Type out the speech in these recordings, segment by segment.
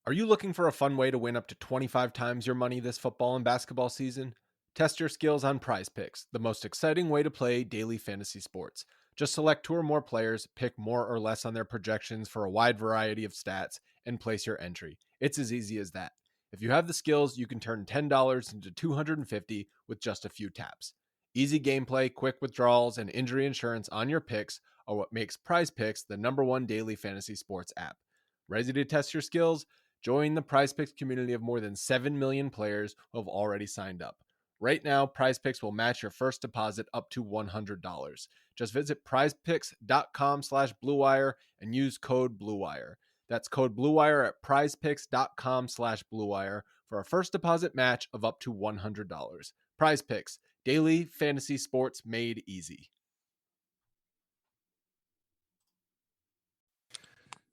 Are you looking for a fun way to win up to 25 times your money this football and basketball season? Test your skills on Prize Picks, the most exciting way to play daily fantasy sports. Just select two or more players, pick more or less on their projections for a wide variety of stats, and place your entry. It's as easy as that. If you have the skills, you can turn $10 into $250 with just a few taps. Easy gameplay, quick withdrawals, and injury insurance on your picks are what makes Prize Picks the #1 daily fantasy sports app. Ready to test your skills? Join the PrizePicks community of more than 7 million players who have already signed up. Right now, PrizePicks will match your first deposit up to $100. Just visit prizepicks.com/bluewire and use code BLUEWIRE. That's code BLUEWIRE at prizepicks.com/bluewire for a first deposit match of up to $100. PrizePicks, daily fantasy sports made easy.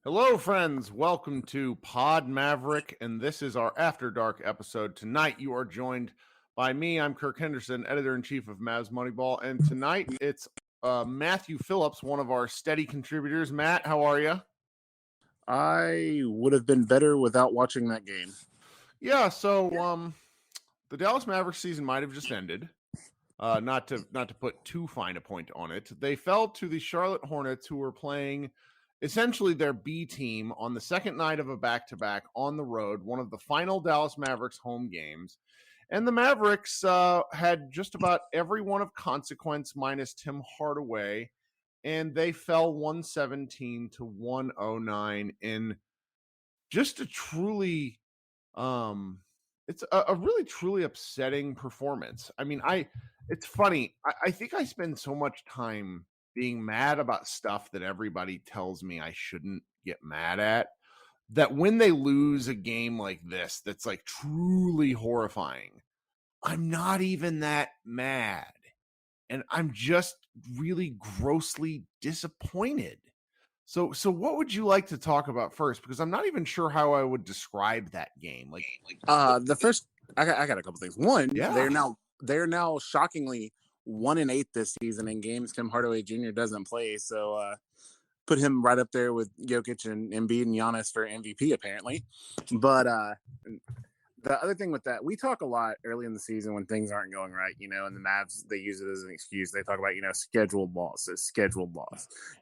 Hello, friends. Welcome to Pod Maverick, and this is our After Dark episode. Tonight, you are joined by me. I'm Kirk Henderson, editor-in-chief of Mavs Moneyball, and tonight it's Matthew Phillips, one of our steady contributors. Matt, how are you? I would have been better without watching that game. Yeah, so the Dallas Mavericks season might have just ended. Not to put too fine a point on it. They fell to the Charlotte Hornets, who were playing essentially their B team on the second night of a back-to-back on the road, one of the final Dallas Mavericks home games. And the Mavericks had just about every one of consequence minus Tim Hardaway, and they fell 117 to 109 in just a truly it's a really truly upsetting performance. I mean, it's funny. I think I spend so much time being mad about stuff that everybody tells me I shouldn't get mad at, that when they lose a game like this, that's like truly horrifying, I'm not even that mad. And I'm just really grossly disappointed. So what would you like to talk about first? Because I'm not even sure how I would describe that game. The first, I got a couple things. One, yeah. they're now shockingly 1-8 this season in games Tim Hardaway Jr. doesn't play. So put him right up there with Jokic and Embiid and Giannis for MVP apparently. But the other thing with that, we talk a lot early in the season when things aren't going right, and the Mavs, they use it as an excuse. They talk about, scheduled loss.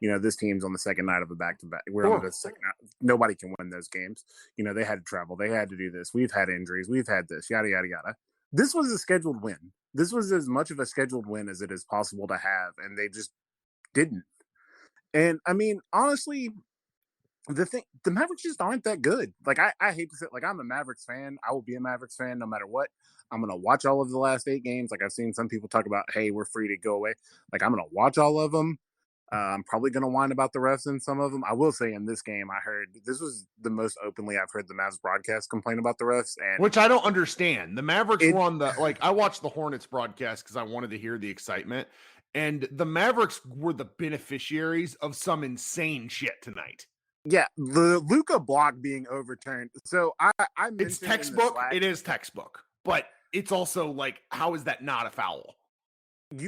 This team's on the second night of a back-to-back. We're on the second night. Nobody can win those games. They had to travel. They had to do this. We've had injuries. We've had this, yada, yada, yada. This was a scheduled win. This was as much of a scheduled win as it is possible to have, and they just didn't. And, I mean, honestly, the Mavericks just aren't that good. Like, I hate to say, like, I'm a Mavericks fan. I will be a Mavericks fan no matter what. I'm going to watch all of the last 8 games. Like, I've seen some people talk about, hey, we're free to go away. Like, I'm going to watch all of them. I'm probably going to whine about the refs in some of them. I will say in this game, I heard this was the most openly I've heard the Mavs broadcast complain about the refs. And which I don't understand. The Mavericks were on the, I watched the Hornets broadcast because I wanted to hear the excitement. And the Mavericks were the beneficiaries of some insane shit tonight. Yeah, the Luka block being overturned. So I it's textbook. It is textbook, but it's also like, how is that not a foul?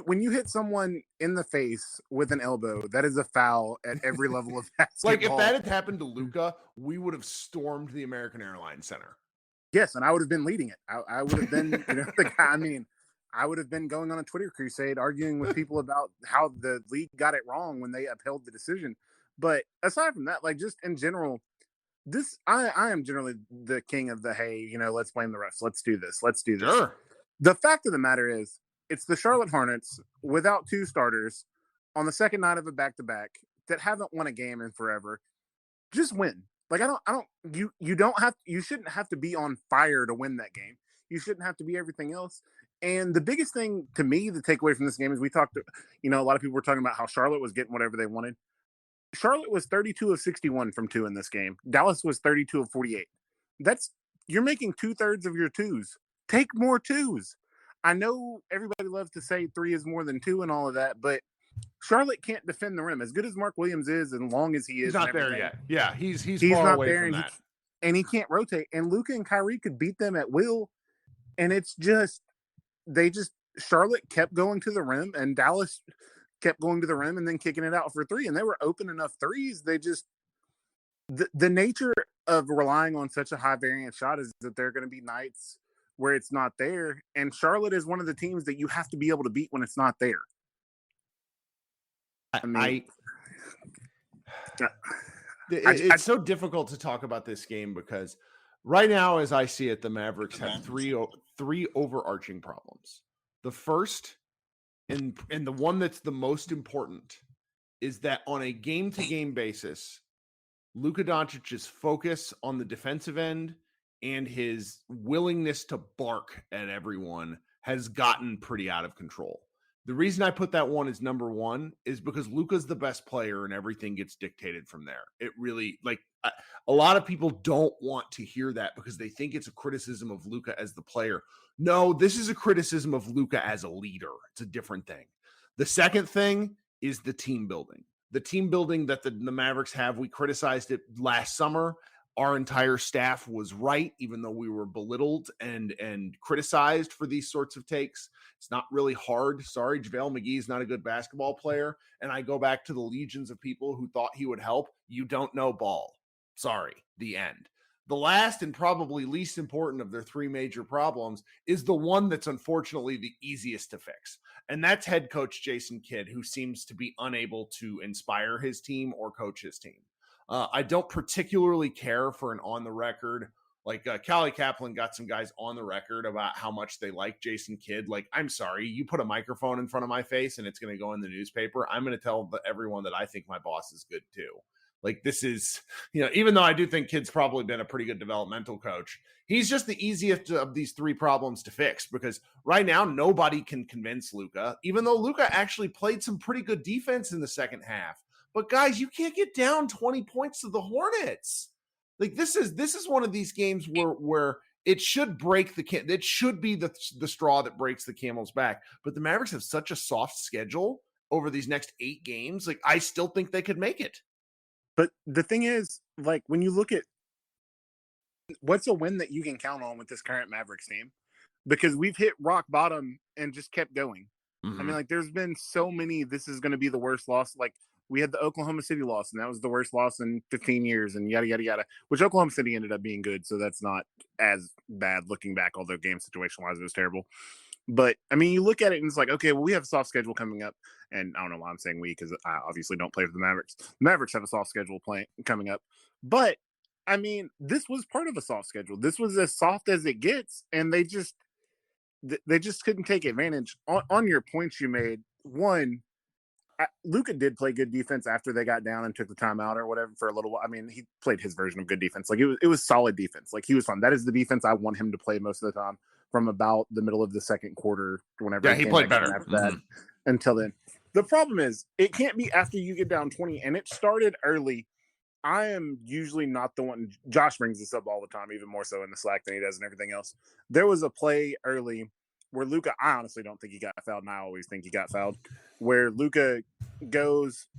When you hit someone in the face with an elbow, that is a foul at every level of basketball. Like, if that had happened to Luka, we would have stormed the American Airlines Center. Yes, and I would have been leading it. I would have been, I would have been going on a Twitter crusade arguing with people about how the league got it wrong when they upheld the decision. But aside from that, like, just in general, I am generally the king of the, hey, let's blame the refs. Let's do this. Sure. The fact of the matter is, it's the Charlotte Hornets without 2 starters on the second night of a back-to-back that haven't won a game in forever. Just win. Like, you shouldn't have to be on fire to win that game. You shouldn't have to be everything else. And the biggest thing to me, the takeaway from this game is we talked to, a lot of people were talking about how Charlotte was getting whatever they wanted. Charlotte was 32 of 61 from 2 in this game. Dallas was 32 of 48. You're making 2/3 of your 2s. Take more 2s. I know everybody loves to say 3 is more than 2 and all of that, but Charlotte can't defend the rim. As good as Mark Williams is, and long as he is, he's not there yet. Yeah, he's far not away there, from that. And he can't rotate. And Luka and Kyrie could beat them at will. And it's just, Charlotte kept going to the rim, and Dallas kept going to the rim and then kicking it out for 3. And they were open enough threes. They just, the nature of relying on such a high variance shot is that there are going to be nights where it's not there. And Charlotte is one of the teams that you have to be able to beat when it's not there. I mean, it's so difficult to talk about this game because right now, as I see it, the Mavericks have three overarching problems. The first, and the one that's the most important, is that on a game-to-game basis, Luka Doncic's focus on the defensive end and his willingness to bark at everyone has gotten pretty out of control. The reason I put that one as number one is because Luka's the best player and everything gets dictated from there. It really, a lot of people don't want to hear that because they think it's a criticism of Luka as the player. No, this is a criticism of Luka as a leader. It's a different thing. The second thing is the team building. The team building that the Mavericks have, we criticized it last summer. Our entire staff was right, even though we were belittled and criticized for these sorts of takes. It's not really hard. Sorry, JaVale McGee is not a good basketball player. And I go back to the legions of people who thought he would help. You don't know ball. Sorry, the end. The last and probably least important of their three major problems is the one that's unfortunately the easiest to fix. And that's head coach Jason Kidd, who seems to be unable to inspire his team or coach his team. I don't particularly care for an on the record. Callie Kaplan got some guys on the record about how much they like Jason Kidd. I'm sorry, you put a microphone in front of my face and it's going to go in the newspaper. I'm going to tell everyone that I think my boss is good too. This is, even though I do think Kidd's probably been a pretty good developmental coach, he's just the easiest of these three problems to fix because right now nobody can convince Luka, even though Luka actually played some pretty good defense in the second half. But guys, you can't get down 20 points to the Hornets. This is one of these games where it should break it should be the straw that breaks the camel's back. But the Mavericks have such a soft schedule over these next 8 games. I still think they could make it. But the thing is, when you look at what's a win that you can count on with this current Mavericks team, because we've hit rock bottom and just kept going. Mm-hmm. I mean, there's been so many, this is going to be the worst loss. We had the Oklahoma City loss, and that was the worst loss in 15 years, and yada, yada, yada, which Oklahoma City ended up being good, so that's not as bad looking back, although game situation-wise it was terrible. But, I mean, you look at it, and it's okay, well, we have a soft schedule coming up, and I don't know why I'm saying we, because I obviously don't play for the Mavericks. The Mavericks have a soft schedule coming up. But, I mean, this was part of a soft schedule. This was as soft as it gets, and they just couldn't take advantage. On your points you made, one, Luka did play good defense after they got down and took the timeout or whatever for a little while. I mean, he played his version of good defense. It was solid defense. He was fun. That is the defense I want him to play most of the time from about the middle of the second quarter. Whenever he played better after that, until then. The problem is it can't be after you get down 20, and it started early. I am usually not the one. Josh brings this up all the time, even more so in the Slack than he does and everything else. There was a play early where Luka, I honestly don't think he got fouled, and I always think he got fouled, where Luka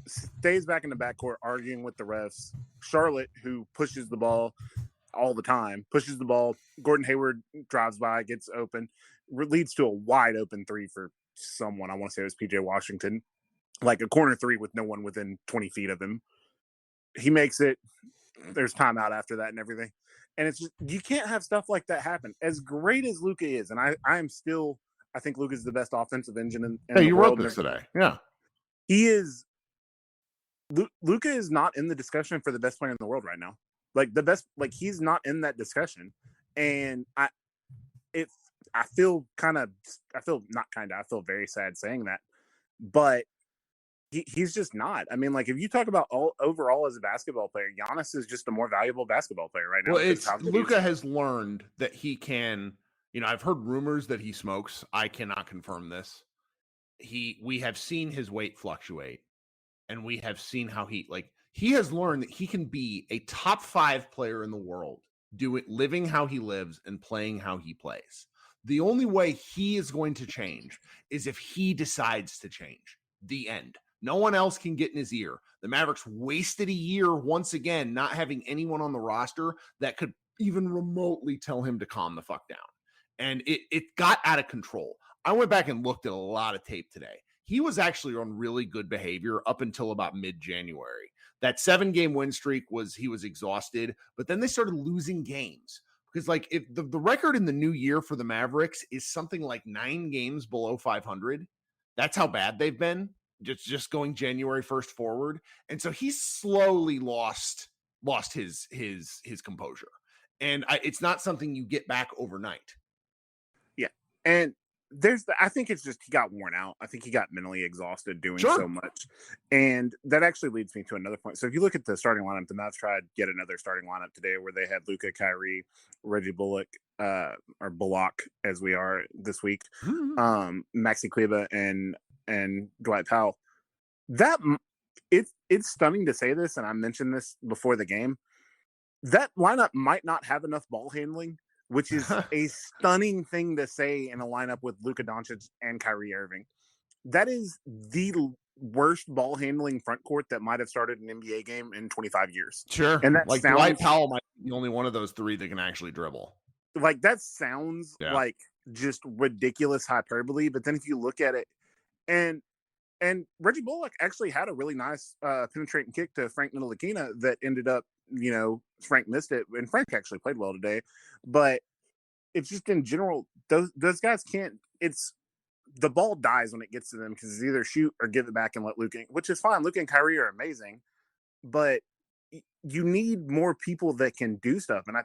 stays back in the backcourt arguing with the refs. Charlotte, who pushes the ball all the time, pushes the ball. Gordon Hayward drives by, gets open, leads to a wide open three for someone. I want to say it was PJ Washington, a corner three with no one within 20 feet of him. He makes it. There's timeout after that and everything. And it's just, you can't have stuff like that happen. As great as Luka is, and I think Luka is the best offensive engine in the world. You wrote this today. Yeah. He is. Luka is not in the discussion for the best player in the world right now. The best, he's not in that discussion. And I feel very sad saying that, but he's just not. I mean, if you talk about overall as a basketball player, Giannis is just a more valuable basketball player right now. Well, Luka has learned that he can, I've heard rumors that he smokes. I cannot confirm this. We have seen his weight fluctuate, and we have seen how he has learned that he can be a top 5 player in the world, living how he lives and playing how he plays. The only way he is going to change is if he decides to change. The end. No one else can get in his ear. The Mavericks wasted a year once again, not having anyone on the roster that could even remotely tell him to calm the fuck down. And it got out of control. I went back and looked at a lot of tape today. He was actually on really good behavior up until about mid-January. That 7-game win streak he was exhausted, but then they started losing games. Because like if the record in the new year for the Mavericks is something like 9 games below 500. That's how bad they've been. Just going January 1st forward. And so he's slowly lost his composure. And it's not something you get back overnight. Yeah. And I think it's just he got worn out. I think he got mentally exhausted doing so much. And that actually leads me to another point. So if you look at the starting lineup, the Mavs tried yet another starting lineup today where they had Luka, Kyrie, Reggie Bullock, or Bullock as we are this week, Maxi Kleba and Dwight Powell. It's stunning to say this, and I mentioned this before the game. That lineup might not have enough ball handling, which is a stunning thing to say in a lineup with Luka Doncic and Kyrie Irving. That is the worst ball handling front court that might have started an NBA game in 25 years. Sure. And that Dwight Powell might be the only one of those 3 that can actually dribble. Like that sounds like just ridiculous hyperbole, but then if you look at it, and Reggie Bullock actually had a really nice penetrating kick to Frank Ntilikina that ended up, Frank missed it, and Frank actually played well today. But it's just in general, those guys can't. It's the ball dies when it gets to them because it's either shoot or give it back and let Luka, which is fine. Luka and Kyrie are amazing, but you need more people that can do stuff. And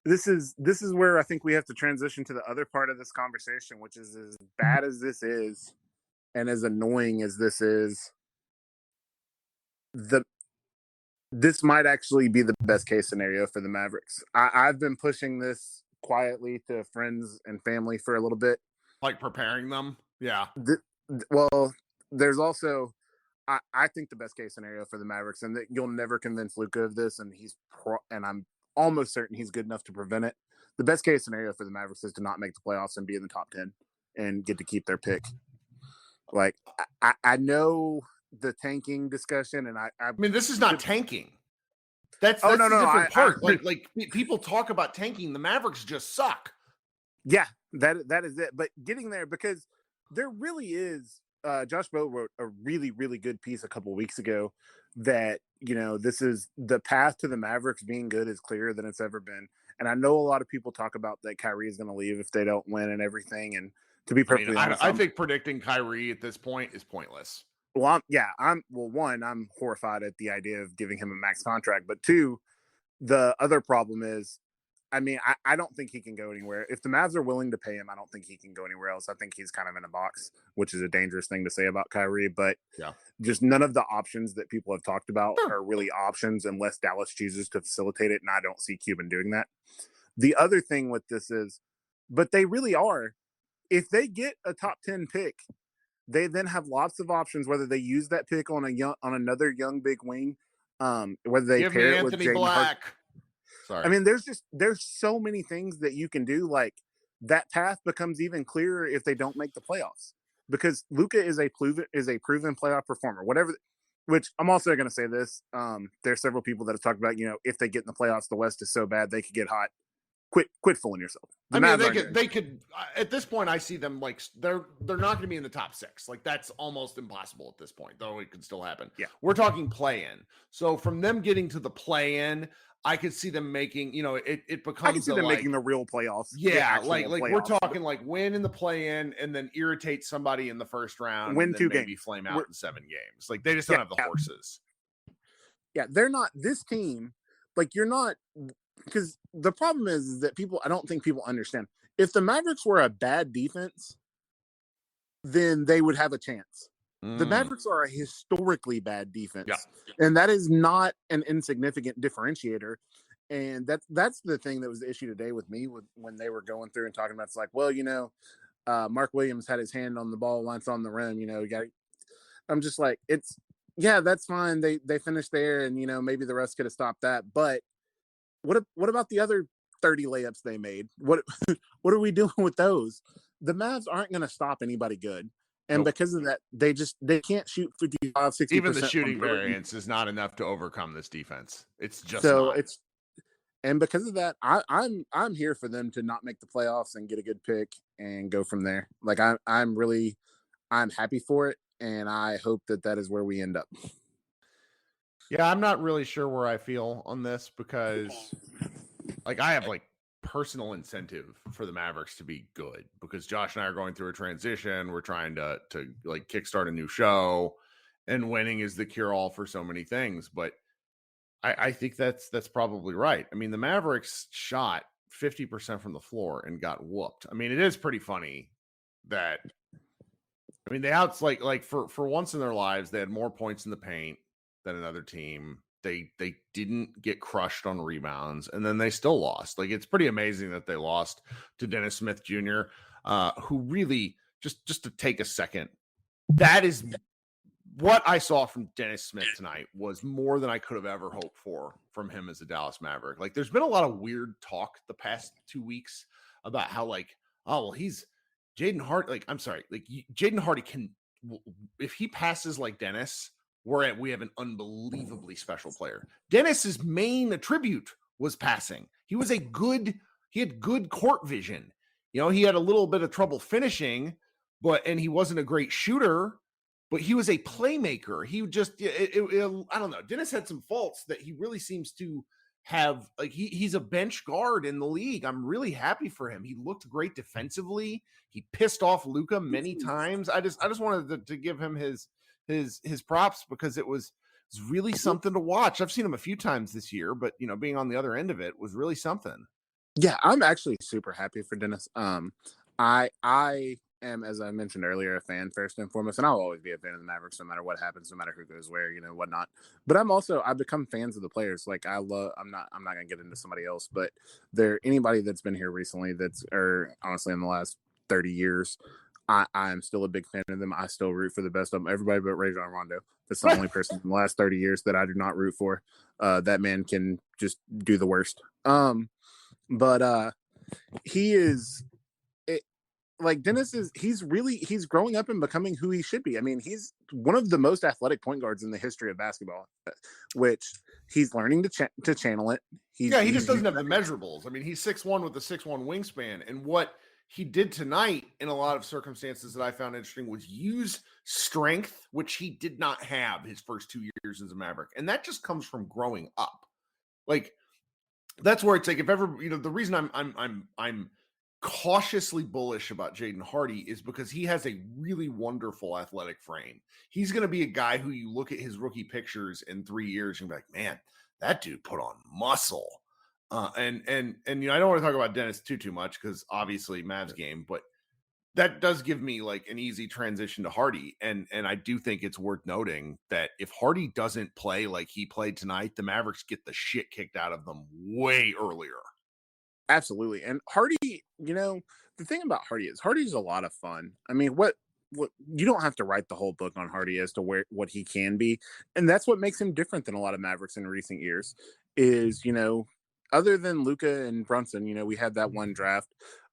this is where I think we have to transition to the other part of this conversation, which is as bad as this is. And as annoying as this is, this might actually be the best case scenario for the Mavericks. I've been pushing this quietly to friends and family for a little bit. Like preparing them? Yeah. Well, there's also, I think the best case scenario for the Mavericks, and that you'll never convince Luka of this, and and I'm almost certain he's good enough to prevent it. The best case scenario for the Mavericks is to not make the playoffs and be in the top 10 and get to keep their pick. Like, I know the tanking discussion, and I mean, this is not tanking. That's the different part. Like people talk about tanking. The Mavericks just suck. Yeah, that is it. But getting there, because there really is. Josh Bowe wrote a really, really good piece a couple weeks ago that, this is the path to the Mavericks being good is clearer than it's ever been. And I know a lot of people talk about that Kyrie is going to leave if they don't win and everything. And to be perfectly honest, I think predicting Kyrie at this point is pointless. Well, I'm horrified at the idea of giving him a max contract. But 2, the other problem is, I don't think he can go anywhere. If the Mavs are willing to pay him, I don't think he can go anywhere else. I think he's kind of in a box, which is a dangerous thing to say about Kyrie. But just none of the options that people have talked about are really options unless Dallas chooses to facilitate it. And I don't see Cuban doing that. The other thing with this is, but they really are. If they get a top 10 pick, they then have lots of options, whether they use that pick on another young big wing, whether they pair it with Anthony Black. Sorry. There's so many things that you can do. Like that path becomes even clearer if they don't make the playoffs, because Luka is a proven playoff performer. Which I'm also going to say this. There's several people that have talked about, if they get in the playoffs, the West is so bad they could get hot. Quit fooling yourself. They could at this point. I see them like they're not going to be in the top 6. Like that's almost impossible at this point, though it could still happen. Yeah, we're talking play-in. So from them getting to the play-in, I could see them making. It becomes. I can see them making the real playoffs. Yeah, like playoffs. We're talking like win in the play-in and then irritate somebody in the first round. Win and 2 maybe games. Flame out in 7 games. Like they just don't have the horses. Yeah, they're not this team. Like you're not. Because the problem is that I don't think people understand. If the Mavericks were a bad defense, then they would have a chance. The Mavericks are a historically bad defense. Yeah. And that is not an insignificant differentiator. And that's the thing that was the issue today with me when they were going through and talking about, it's like, well, Mark Williams had his hand on the ball once on the rim, I'm just like, that's fine. They finished there and, maybe the rest could have stopped that. But what about the other 30 layups they made? What are we doing with those? The Mavs aren't going to stop anybody good. And because of that, they can't shoot 55, 60%. Even the shooting variance is not enough to overcome this defense. It's just not. And because of that, I'm here for them to not make the playoffs and get a good pick and go from there. Like I'm happy for it, and I hope that is where we end up. Yeah, I'm not really sure where I feel on this because like I have like personal incentive for the Mavericks to be good because Josh and I are going through a transition. We're trying to like kickstart a new show, and winning is the cure all for so many things. But I think that's probably right. I mean, the Mavericks shot 50% from the floor and got whooped. I mean, it is pretty funny that I mean, they outs like for once in their lives, they had more points in the paint than another team. They didn't get crushed on rebounds, and then they still lost. Like it's pretty amazing that they lost to Dennis Smith Jr., who really just to take a second. That is what I saw from Dennis Smith tonight was more than I could have ever hoped for from him as a Dallas Maverick. Like there's been a lot of weird talk the past 2 weeks about how like, oh, well, he's Jaden Hardy. Like, I'm sorry, like Jaden Hardy can, if he passes like Dennis, we have an unbelievably special player. Dennis's main attribute was passing. He had good court vision. You know, he had a little bit of trouble finishing, and he wasn't a great shooter, but he was a playmaker. He just, I don't know. Dennis had some faults that he really seems to have. Like he's a bench guard in the league. I'm really happy for him. He looked great defensively. He pissed off Luka many times. I just wanted to give him his props because it was really something to watch. I've seen him a few times this year, but you know, being on the other end of it was really something. Yeah, I'm actually super happy for Dennis. I am, as I mentioned earlier, a fan first and foremost, and I'll always be a fan of the Mavericks no matter what happens, no matter who goes where, you know, whatnot. But I've become fans of the players. Like I'm not gonna get into somebody else, but anybody that's been here recently or honestly in the last 30 years, I'm still a big fan of them. I still root for the best of them. Everybody but Rajon Rondo. That's the only person in the last 30 years that I do not root for. That man can just do the worst. But he is like Dennis he's growing up and becoming who he should be. I mean, he's one of the most athletic point guards in the history of basketball, which he's learning to channel it. He just doesn't have the measurables. I mean, he's 6'1" with a 6'1" wingspan. And what he did tonight in a lot of circumstances that I found interesting was use strength, which he did not have his first 2 years as a Maverick. And that just comes from growing up. Like, that's where it's like, if ever, you know, the reason I'm cautiously bullish about Jaden Hardy is because he has a really wonderful athletic frame. He's going to be a guy who you look at his rookie pictures in 3 years and be like, man, that dude put on muscle. And you know, I don't want to talk about Dennis too much because obviously Mavs game, but that does give me like an easy transition to Hardy. And I do think it's worth noting that if Hardy doesn't play like he played tonight, the Mavericks get the shit kicked out of them way earlier. Absolutely. And Hardy, you know, the thing about Hardy's a lot of fun. I mean, what you don't have to write the whole book on Hardy as to what he can be. And that's what makes him different than a lot of Mavericks in recent years is, you know, other than Luka and Brunson, you know, we had that one draft.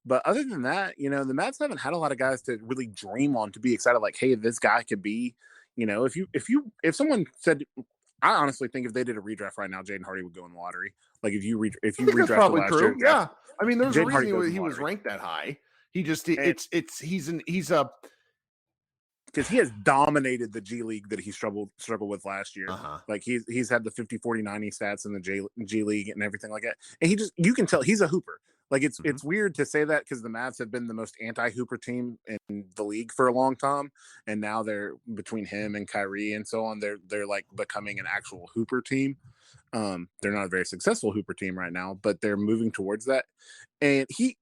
But other than that, you know, the Mavs haven't had a lot of guys to really dream on, to be excited, like, hey, this guy could be, you know, if someone said, I honestly think if they did a redraft right now, Jaden Hardy would go in the lottery. Like if you redraft probably last true. year, Yeah. I mean, there's Jaden a reason he was ranked that high. He just because he has dominated the G League that he struggled with last year. Like he's had the 50, 40, 90 stats in the G League and everything like that. And you can tell he's a hooper. Like it's weird to say that because the Mavs have been the most anti-hooper team in the league for a long time, and now they're between him and Kyrie and so on. They're like becoming an actual hooper team. They're not a very successful hooper team right now, but they're moving towards that. And he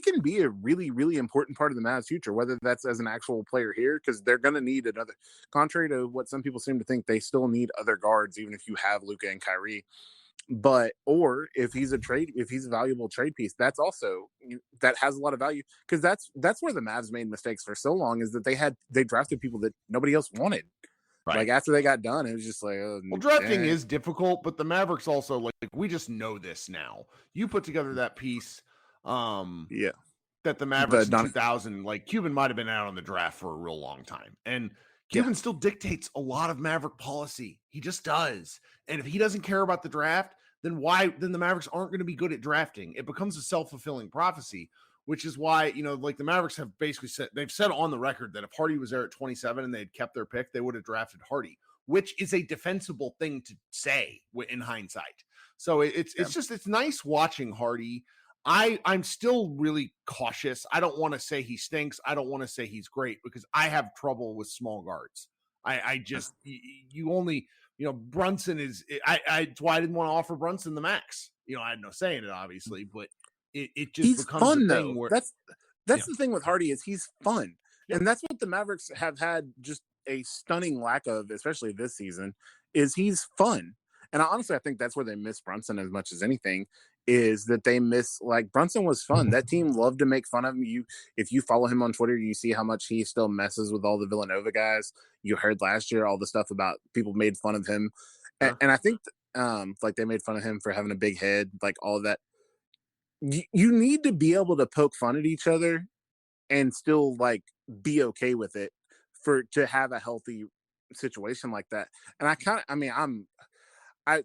can be a really, really important part of the Mavs' future, whether that's as an actual player here, because they're going to need another. Contrary to what some people seem to think, they still need other guards, even if you have Luka and Kyrie. Or if he's a valuable trade piece, that's also that has a lot of value because that's where the Mavs made mistakes for so long is that they drafted people that nobody else wanted. Right. Like after they got done, it was just like, well, drafting is difficult, but the Mavericks also like we just know this now. You put together that piece, that the Mavericks in 2000, like Cuban might have been out on the draft for a real long time, and Cuban still dictates a lot of Maverick policy. He just does. And if he doesn't care about the draft, then the Mavericks aren't going to be good at drafting. It becomes a self-fulfilling prophecy, which is why, you know, like the Mavericks have basically said on the record that if Hardy was there at 27 and they had kept their pick, they would have drafted Hardy. which is a defensible thing to say in hindsight. So it's nice watching Hardy. I'm still really cautious. I don't want to say he stinks. I don't want to say he's great because I have trouble with small guards. I just, you only, Brunson is, it's why I didn't want to offer Brunson the max. I had no say in it, obviously, but it just he's becomes fun, a thing though. where That's the thing with Hardy is he's fun. Yep. And that's what the Mavericks have had just a stunning lack of, especially this season, is he's fun. And honestly, I think that's where they miss Brunson as much as anything, is that they miss, like, Brunson was fun. That team loved to make fun of him. If you follow him on Twitter, you see how much he still messes with all the Villanova guys. You heard last year all the stuff about people made fun of him. And I think, like, they made fun of him for having a big head, like, all of that. You need to be able to poke fun at each other and still, like, be okay with it to have a healthy situation like that. And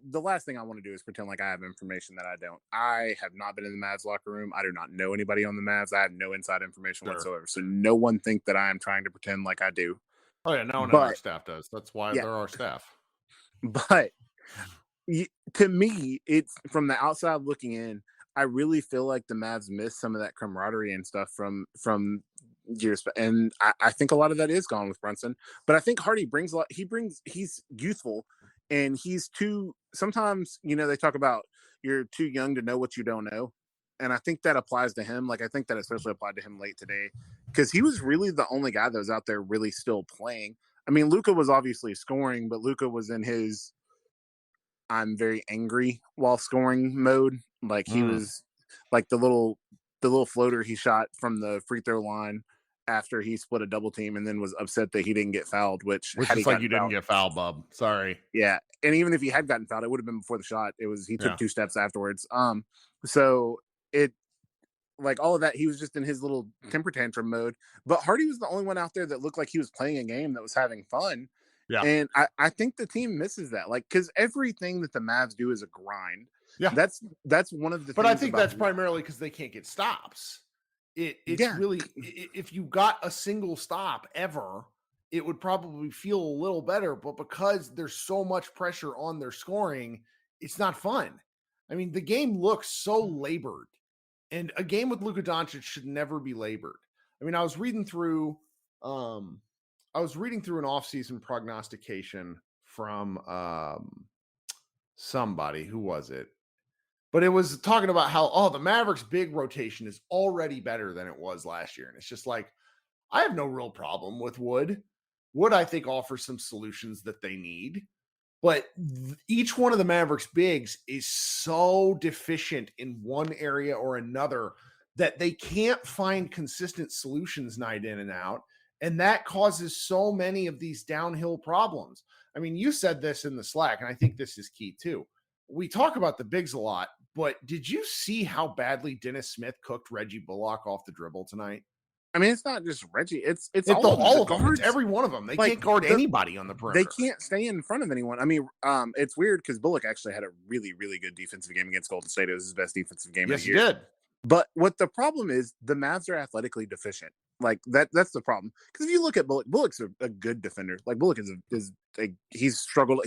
the last thing I want to do is pretend like I have information that I don't. I have not been in the Mavs locker room. I do not know anybody on the Mavs. I have no inside information whatsoever. So no one think that I am trying to pretend like I do. Oh yeah, no one on our staff does. That's why they're our staff. But to me, it's from the outside looking in, I really feel like the Mavs miss some of that camaraderie and stuff from years, and I think a lot of that is gone with Brunson. But I think Hardy brings a lot. He's youthful, and he's too. Sometimes they talk about you're too young to know what you don't know, and I think that applies to him. Like I think that especially applied to him late today because he was really the only guy that was out there really still playing. I mean, Luka was obviously scoring, but Luka was in his I'm very angry while scoring mode. Like he was like the little floater he shot from the free throw line after he split a double team and then was upset that he didn't get fouled, which is like you didn't get fouled, bub. Sorry. Yeah. And even if he had gotten fouled, it would have been before the shot. He took 2 steps afterwards. So it, like all of that, he was just in his little temper tantrum mode. But Hardy was the only one out there that looked like he was playing a game that was having fun. Yeah. And I think the team misses that. Like, because everything that the Mavs do is a grind. Yeah. That's one of the But I think that's primarily because they can't get stops. It's really, if you got a single stop ever, it would probably feel a little better. But because there's so much pressure on their scoring, it's not fun. I mean, the game looks so labored. And a game with Luka Doncic should never be labored. I mean, I was reading through an offseason prognostication from somebody. Who was it? But it was talking about how, the Mavericks' big rotation is already better than it was last year. And it's just like, I have no real problem with Wood. Wood, I think, offers some solutions that they need. But each one of the Mavericks' bigs is so deficient in one area or another that they can't find consistent solutions night in and out. And that causes so many of these downhill problems. I mean, you said this in the Slack, and I think this is key too. We talk about the bigs a lot, but did you see how badly Dennis Smith cooked Reggie Bullock off the dribble tonight? I mean, it's not just Reggie. It's all of them. It's every one of them. They can't guard anybody on the perimeter. They can't stay in front of anyone. I mean, it's weird because Bullock actually had a really, really good defensive game against Golden State. It was his best defensive game of the year. Yes, he did. But what the problem is, the Mavs are athletically deficient. Like that's the problem. Because if you look at Bullock, Bullock's a good defender. Like Bullock he's struggled.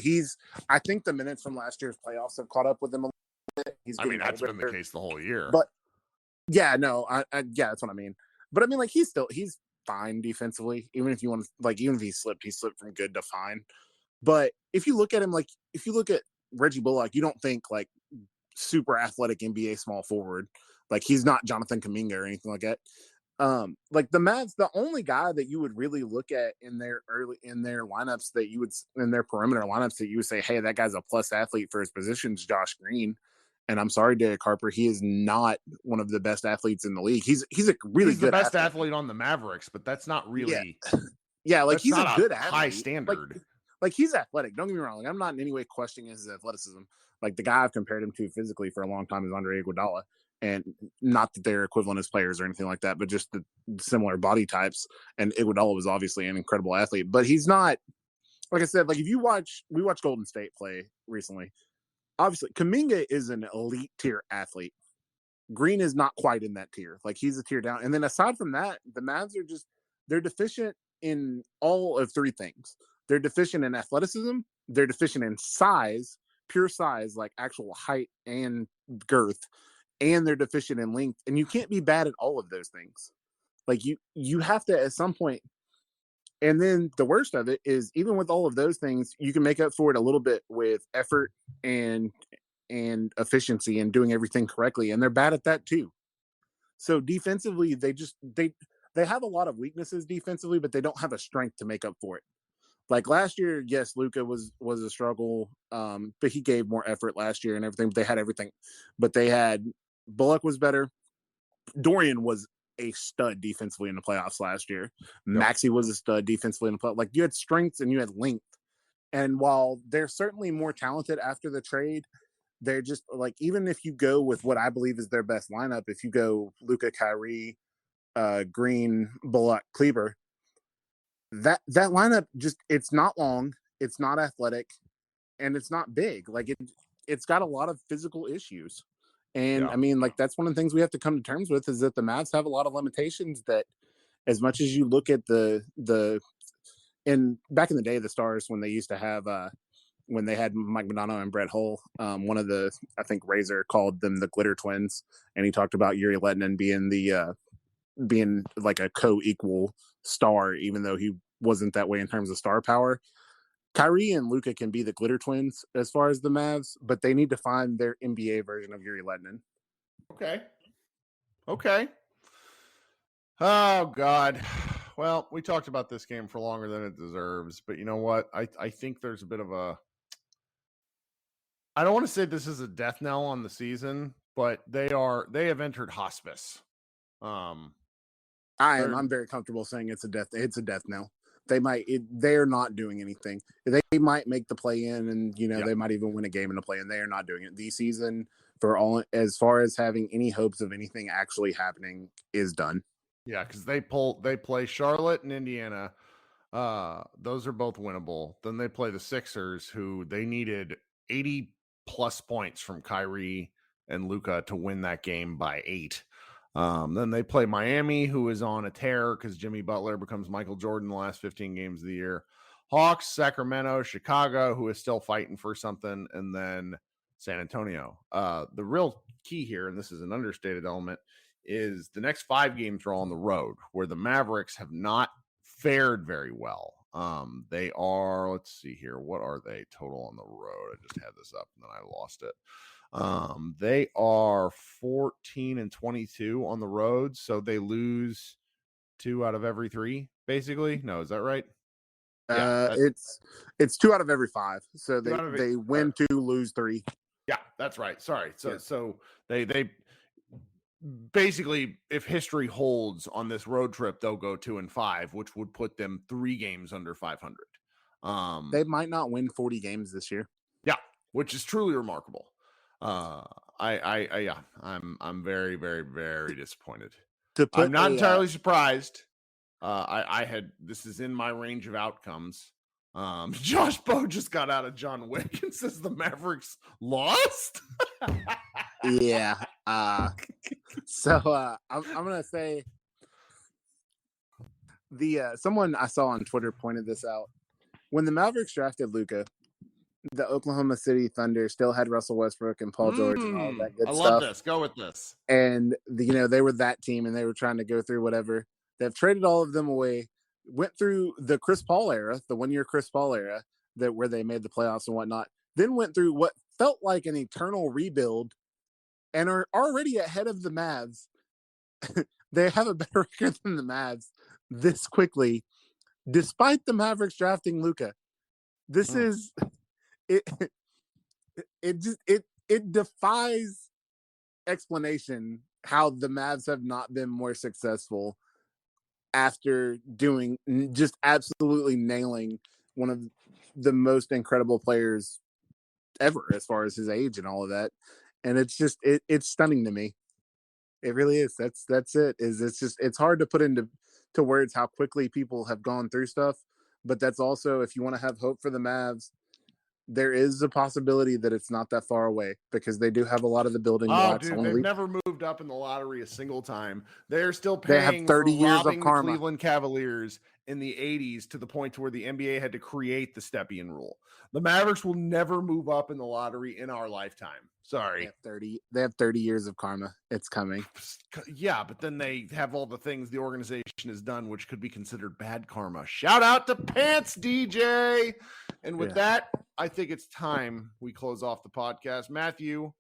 I think the minutes from last year's playoffs have caught up with him a little bit. That's been the case the whole year. But yeah, no, that's what I mean. But I mean, like he's fine defensively. Even if he slipped from good to fine. But if you look at him, if you look at Reggie Bullock, you don't think like super athletic NBA small forward. Like he's not Jonathan Kuminga or anything like that. Like the Mavs, the only guy that you would really look at in their lineups in their perimeter lineups that you would say, hey, that guy's a plus athlete for his position is Josh Green. And I'm sorry, Derek Harper, he is not one of the best athletes in the league. He's a really good the best athlete on the Mavericks, but that's not really. Yeah, like he's a good athlete. High standard. Like he's athletic. Don't get me wrong. Like, I'm not in any way questioning his athleticism. Like the guy I've compared him to physically for a long time is Andre Iguodala. And not that they're equivalent as players or anything like that, but just the similar body types. And Iguodala was obviously an incredible athlete, but he's not, like I said, like if we watch Golden State play recently, obviously Kuminga is an elite tier athlete. Green is not quite in that tier. Like he's a tier down. And then aside from that, the Mavs they're deficient in all of 3 things. They're deficient in athleticism. They're deficient in size, pure size, like actual height and girth, and they're deficient in length. And you can't be bad at all of those things. Like you have to at some point. And then the worst of it is, even with all of those things, you can make up for it a little bit with effort and efficiency and doing everything correctly. And they're bad at that too. So defensively, they have a lot of weaknesses defensively, but they don't have a strength to make up for it. Like last year, yes, Luka was a struggle, but he gave more effort last year and everything. They had everything, but they had Bullock was better. Dorian was a stud defensively in the playoffs last year. Yep. Maxey was a stud defensively in the playoffs. Like, you had strengths and you had length. And while they're certainly more talented after the trade, they're just like, even if you go with what I believe is their best lineup, if you go Luka, Kyrie, Green, Bullock, Kleber, that lineup just, it's not long, it's not athletic, and it's not big. Like it's got a lot of physical issues. And I mean, like, that's one of the things we have to come to terms with, is that the Mavs have a lot of limitations. That as much as you look at and back in the day, the Stars, when they used to have when they had Mike Modano and Brett Hull, one of the, I think Razor called them the Glitter Twins, and he talked about Yuri Letnin being like a co-equal star, even though he wasn't that way in terms of star power. Kyrie and Luka can be the Glitter Twins as far as the Mavs, but they need to find their NBA version of Yuri Letnin. Okay. Oh, God. Well, we talked about this game for longer than it deserves, but you know what? I think there's a bit of a... I don't want to say this is a death knell on the season, but they have entered hospice. I'm very comfortable saying it's a death knell. They're not doing anything. They might make the play in, and they might even win a game in the play in. They are not doing it. The season, for all as far as having any hopes of anything actually happening, is done. Yeah, because they play Charlotte and Indiana. Those are both winnable. Then they play the Sixers, who they needed 80 plus points from Kyrie and Luka to win that game by 8. Then they play Miami, who is on a tear because Jimmy Butler becomes Michael Jordan the last 15 games of the year. Hawks, Sacramento, Chicago, who is still fighting for something, and then San Antonio. The real key here, and this is an understated element, is the next 5 games are on the road, where the Mavericks have not fared very well. They are, let's see here, what are they total on the road? I just had this up and then I lost it. They are 14-22 on the road, so they lose 2 out of every 3, basically. No, is that right? It's 2 out of every 5. So they win 2, lose 3. Yeah, that's right. Sorry. So they basically, if history holds on this road trip, they'll go 2-5, which would put them 3 games under 500. They might not win 40 games this year. Yeah, which is truly remarkable. I'm very, very, very disappointed. I'm not entirely surprised. This is in my range of outcomes. Josh Bowe just got out of John Wick and says the Mavericks lost. Yeah. So I'm gonna say someone I saw on Twitter pointed this out. When the Mavericks drafted Luka, the Oklahoma City Thunder still had Russell Westbrook and Paul George and all that good stuff. I love this. Go with this. And they were that team, and they were trying to go through whatever. They've traded all of them away. Went through the Chris Paul era, the 1-year Chris Paul era, where they made the playoffs and whatnot. Then went through what felt like an eternal rebuild, and are already ahead of the Mavs. They have a better record than the Mavs this quickly, despite the Mavericks drafting Luka. This is it defies explanation how the Mavs have not been more successful after just absolutely nailing one of the most incredible players ever as far as his age and all of that. And it's just it's stunning to me. It really is. That's it. It's hard to put into words how quickly people have gone through stuff, but that's also, if you want to have hope for the Mavs, there is a possibility that it's not that far away, because they do have a lot of the building blocks. Dude, they've never moved up in the lottery a single time. They're still paying. They have 30 years of karma. The Cleveland Cavaliers in the 80s to the point to where the NBA had to create the Stepien rule. The Mavericks will never move up in the lottery in our lifetime. Sorry. They have 30 years of karma. It's coming. Yeah, but then they have all the things the organization has done, which could be considered bad karma. Shout out to Pants DJ. And with that, I think it's time we close off the podcast. Matthew,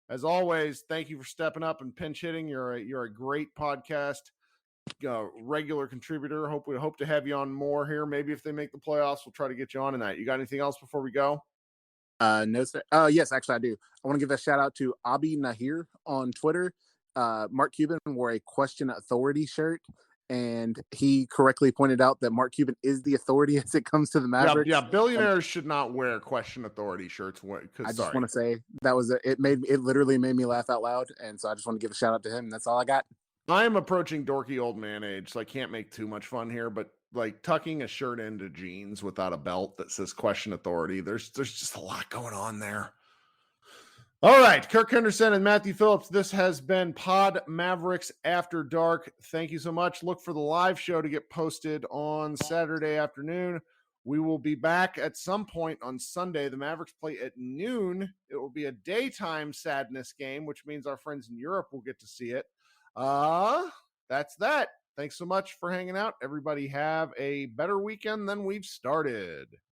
as always, thank you for stepping up and pinch hitting. You're a great podcast regular contributor. We hope to have you on more here. Maybe if they make the playoffs, we'll try to get you on tonight. You got anything else before we go? No, sir. Yes, actually, I do. I want to give a shout out to Abi Nahir on Twitter. Mark Cuban wore a Question Authority shirt, and he correctly pointed out that Mark Cuban is the authority as it comes to the Mavericks. Yeah, billionaires should not wear Question Authority shirts. I just want to say that was it literally made me laugh out loud, and so I just want to give a shout out to him. That's all I got. I am approaching dorky old man age, so I can't make too much fun here, but like tucking a shirt into jeans without a belt that says Question Authority, there's just a lot going on there. All right, Kirk Henderson and Matthew Phillips, this has been Pod Mavericks After Dark. Thank you so much. Look for the live show to get posted on Saturday afternoon. We will be back at some point on Sunday. The Mavericks play at noon. It will be a daytime sadness game, which means our friends in Europe will get to see it. That's that. Thanks so much for hanging out. Everybody have a better weekend than we've started.